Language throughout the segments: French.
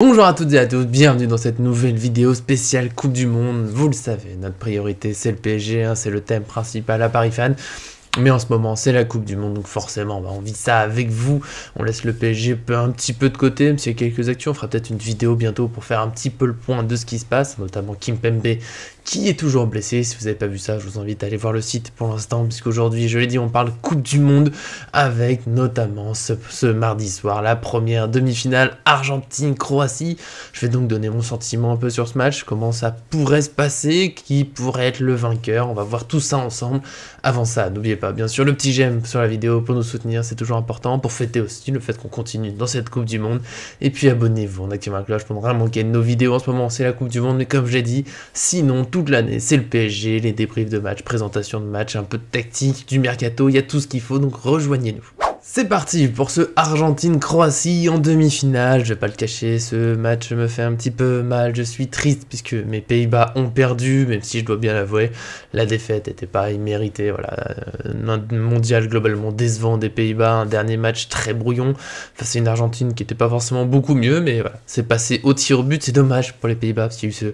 Bonjour à toutes et à tous, bienvenue dans cette nouvelle vidéo spéciale Coupe du Monde. Vous le savez, notre priorité c'est le PSG, hein, c'est le thème principal à Paris Fan. Mais en ce moment c'est la Coupe du Monde, donc forcément on vit ça avec vous. On laisse le PSG un petit peu de côté, même s'il y a quelques actions. On fera peut-être une vidéo bientôt pour faire un petit peu le point de ce qui se passe, notamment Kimpembe qui est toujours blessé. Si vous n'avez pas vu ça, je vous invite à aller voir le site pour l'instant, puisqu'aujourd'hui, je l'ai dit, on parle Coupe du Monde avec notamment ce mardi soir, la première demi-finale Argentine-Croatie. Je vais donc donner mon sentiment un peu sur ce match, comment ça pourrait se passer, qui pourrait être le vainqueur. On va voir tout ça ensemble. Avant ça, n'oubliez pas, bien sûr, le petit j'aime sur la vidéo pour nous soutenir, c'est toujours important, pour fêter aussi le fait qu'on continue dans cette Coupe du Monde. Et puis abonnez-vous en activant la cloche pour ne rien manquer de nos vidéos. En ce moment, c'est la Coupe du Monde, mais comme je l'ai dit, sinon, toute l'année, c'est le PSG, les débriefs de match, présentation de match, un peu de tactique, du mercato, il y a tout ce qu'il faut, donc rejoignez-nous. C'est parti pour ce Argentine-Croatie en demi-finale. Je vais pas le cacher, ce match me fait un petit peu mal. Je suis triste puisque mes Pays-Bas ont perdu, même si je dois bien l'avouer, la défaite n'était pas imméritée. Voilà, un mondial globalement décevant des Pays-Bas, un dernier match très brouillon face à une Argentine qui n'était pas forcément beaucoup mieux, mais voilà, c'est passé au tir au but. C'est dommage pour les Pays-Bas parce qu'il y a eu ce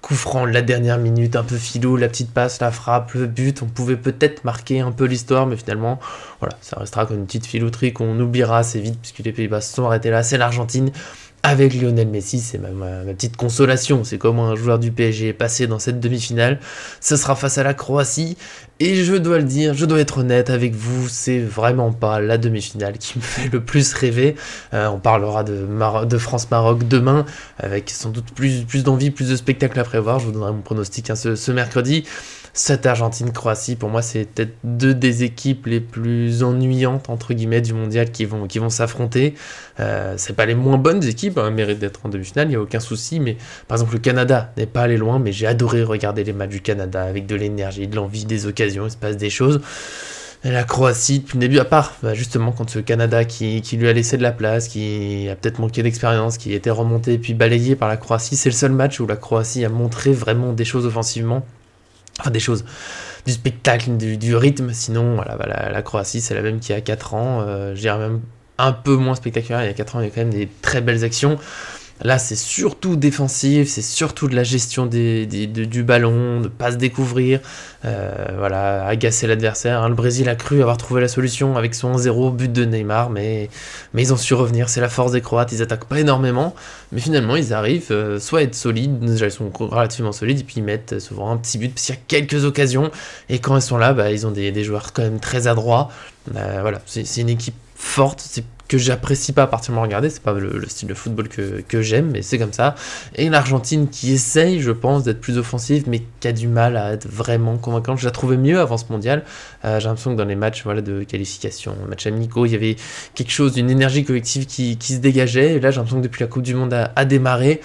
coup franc de la dernière minute, un peu filou, la petite passe, la frappe, le but. On pouvait peut-être marquer un peu l'histoire, mais finalement, voilà, ça restera comme une petite filouterie qu'on oubliera assez vite puisque les Pays-Bas se sont arrêtés là. C'est l'Argentine avec Lionel Messi, c'est ma petite consolation. C'est comment un joueur du PSG est passé dans cette demi-finale. Ce sera face à la Croatie. Et je dois le dire, je dois être honnête avec vous, c'est vraiment pas la demi-finale qui me fait le plus rêver. On parlera de France-Maroc demain, avec sans doute plus d'envie, plus de spectacles à prévoir. Je vous donnerai mon pronostic ce mercredi. Cette Argentine-Croatie, pour moi, c'est peut-être deux des équipes les plus ennuyantes, entre guillemets, du mondial qui vont s'affronter. C'est pas les moins bonnes équipes, hein, méritent d'être en demi-finale, il n'y a aucun souci. Mais par exemple, le Canada n'est pas allé loin, mais j'ai adoré regarder les matchs du Canada avec de l'énergie, de l'envie, des occasions, il se passe des choses. Et la Croatie, depuis le début, à part justement contre ce Canada qui lui a laissé de la place, qui a peut-être manqué d'expérience, qui était remonté puis balayé par la Croatie, c'est le seul match où la Croatie a montré vraiment des choses offensivement. Enfin, des choses, du spectacle, du rythme. Sinon, voilà, la Croatie, c'est la même qu'il y a 4 ans. Je dirais même un peu moins spectaculaire. Il y a 4 ans, il y a quand même des très belles actions. Là, c'est surtout défensif, c'est surtout de la gestion du ballon, de ne pas se découvrir, voilà, agacer l'adversaire. Hein. Le Brésil a cru avoir trouvé la solution avec son 1-0, but de Neymar, mais ils ont su revenir. C'est la force des Croates, ils attaquent pas énormément, mais finalement, ils arrivent soit à être solides, déjà ils sont relativement solides, et puis ils mettent souvent un petit but, parce qu'il y a quelques occasions, et quand ils sont là, ils ont des joueurs quand même très adroits. Voilà, c'est une équipe forte, que j'apprécie pas particulièrement regarder, c'est pas le style de football que j'aime, mais c'est comme ça. Et l'Argentine qui essaye, je pense, d'être plus offensive, mais qui a du mal à être vraiment convaincante. Je la trouvais mieux avant ce mondial. J'ai l'impression que dans les matchs de qualification, matchs amicaux, il y avait quelque chose d'une énergie collective qui se dégageait. Et là, j'ai l'impression que depuis la Coupe du Monde a démarré,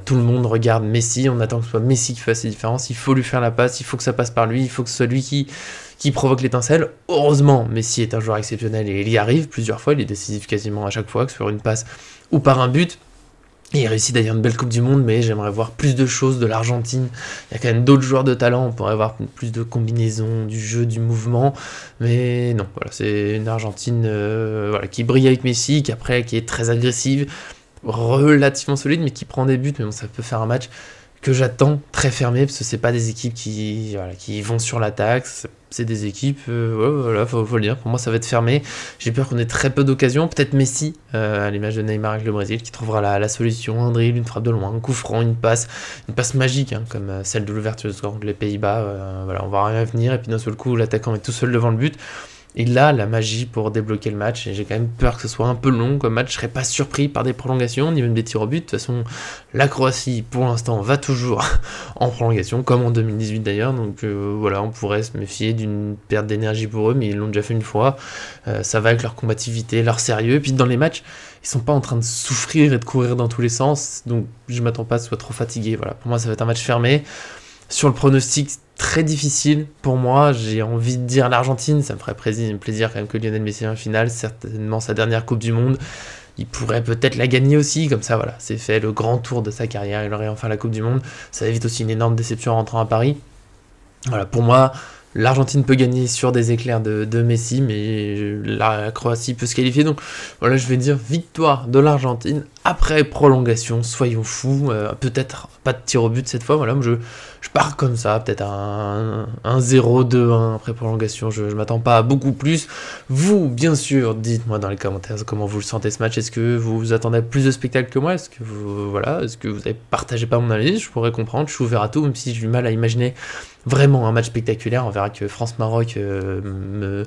tout le monde regarde Messi. On attend que ce soit Messi qui fasse la différence. Il faut lui faire la passe, il faut que ça passe par lui, il faut que ce soit lui qui provoque l'étincelle. Heureusement, Messi est un joueur exceptionnel et il y arrive plusieurs fois, il est décisif quasiment à chaque fois, que ce soit une passe ou par un but. Et il réussit d'ailleurs une belle Coupe du Monde, mais j'aimerais voir plus de choses de l'Argentine. Il y a quand même d'autres joueurs de talent, on pourrait voir plus de combinaisons, du jeu, du mouvement, mais non, voilà, c'est une Argentine qui brille avec Messi, qui est très agressive, relativement solide, mais qui prend des buts, mais bon, ça peut faire un match que j'attends très fermé, parce que c'est pas des équipes qui vont sur l'attaque, c'est des équipes, faut le dire, pour moi ça va être fermé. J'ai peur qu'on ait très peu d'occasions, peut-être Messi, à l'image de Neymar avec le Brésil, qui trouvera la solution, un dribble, une frappe de loin, un coup franc, une passe magique, hein, comme celle de l'ouverture de score contre les Pays-Bas, on va rien venir, et puis d'un seul coup l'attaquant est tout seul devant le but. Il a la magie pour débloquer le match, et j'ai quand même peur que ce soit un peu long comme match. Je serais pas surpris par des prolongations, ni même des tirs au but. De toute façon, la Croatie, pour l'instant, va toujours en prolongation, comme en 2018 d'ailleurs. Donc on pourrait se méfier d'une perte d'énergie pour eux, mais ils l'ont déjà fait une fois. Ça va avec leur combativité, leur sérieux. Et puis dans les matchs, ils sont pas en train de souffrir et de courir dans tous les sens. Donc je m'attends pas à ce soit trop fatigué. Voilà, pour moi, ça va être un match fermé. Sur le pronostic, très difficile pour moi, j'ai envie de dire l'Argentine, ça me ferait plaisir quand même que Lionel Messi ait un final, certainement sa dernière Coupe du Monde, il pourrait peut-être la gagner aussi, comme ça voilà, c'est fait le grand tour de sa carrière, il aurait enfin la Coupe du Monde, ça évite aussi une énorme déception en rentrant à Paris. Voilà, pour moi, l'Argentine peut gagner sur des éclairs de Messi, mais la Croatie peut se qualifier. Donc voilà, je vais dire victoire de l'Argentine après prolongation. Soyons fous, peut-être pas de tir au but cette fois. Voilà, je pars comme ça, peut-être un 0, 2-1 après prolongation. Je m'attends pas à beaucoup plus. Vous, bien sûr, dites-moi dans les commentaires comment vous le sentez ce match. Est-ce que vous vous attendez à plus de spectacle que moi? Est-ce que vous avez partagé pas mon analyse? Je pourrais comprendre. Je suis ouvert à tout, même si j'ai du mal à imaginer vraiment un match spectaculaire. On verra que France-Maroc me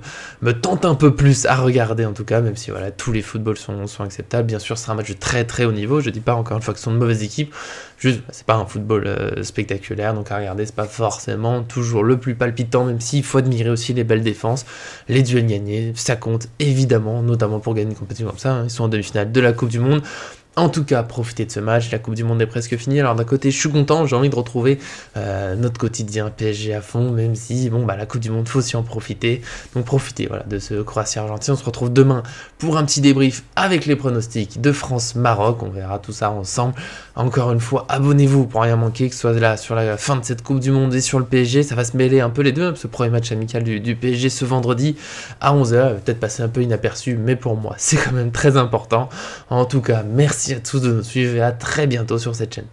tente un peu plus à regarder en tout cas, même si voilà, tous les footballs sont acceptables. Bien sûr, ce sera un match de très très haut niveau. Je dis pas encore une fois que ce sont de mauvaises équipes, juste c'est pas un football spectaculaire, donc à regarder c'est pas forcément toujours le plus palpitant, même s'il faut admirer aussi les belles défenses, les duels gagnés, ça compte évidemment, notamment pour gagner une compétition comme ça, hein. Ils sont en demi-finale de la Coupe du Monde. En tout cas, profitez de ce match, la Coupe du Monde est presque finie, alors d'un côté je suis content, j'ai envie de retrouver notre quotidien PSG à fond, même si bon bah la Coupe du Monde faut aussi en profiter, donc profitez voilà, de ce Croatie-Argentine. On se retrouve demain pour un petit débrief avec les pronostics de France-Maroc, on verra tout ça ensemble. Encore une fois, abonnez-vous pour rien manquer, que ce soit là sur la fin de cette Coupe du Monde et sur le PSG, ça va se mêler un peu les deux, hein, ce premier match amical du PSG ce vendredi à 11h, peut-être passer un peu inaperçu, mais pour moi c'est quand même très important. En tout cas, merci à tous de nous suivre et à très bientôt sur cette chaîne.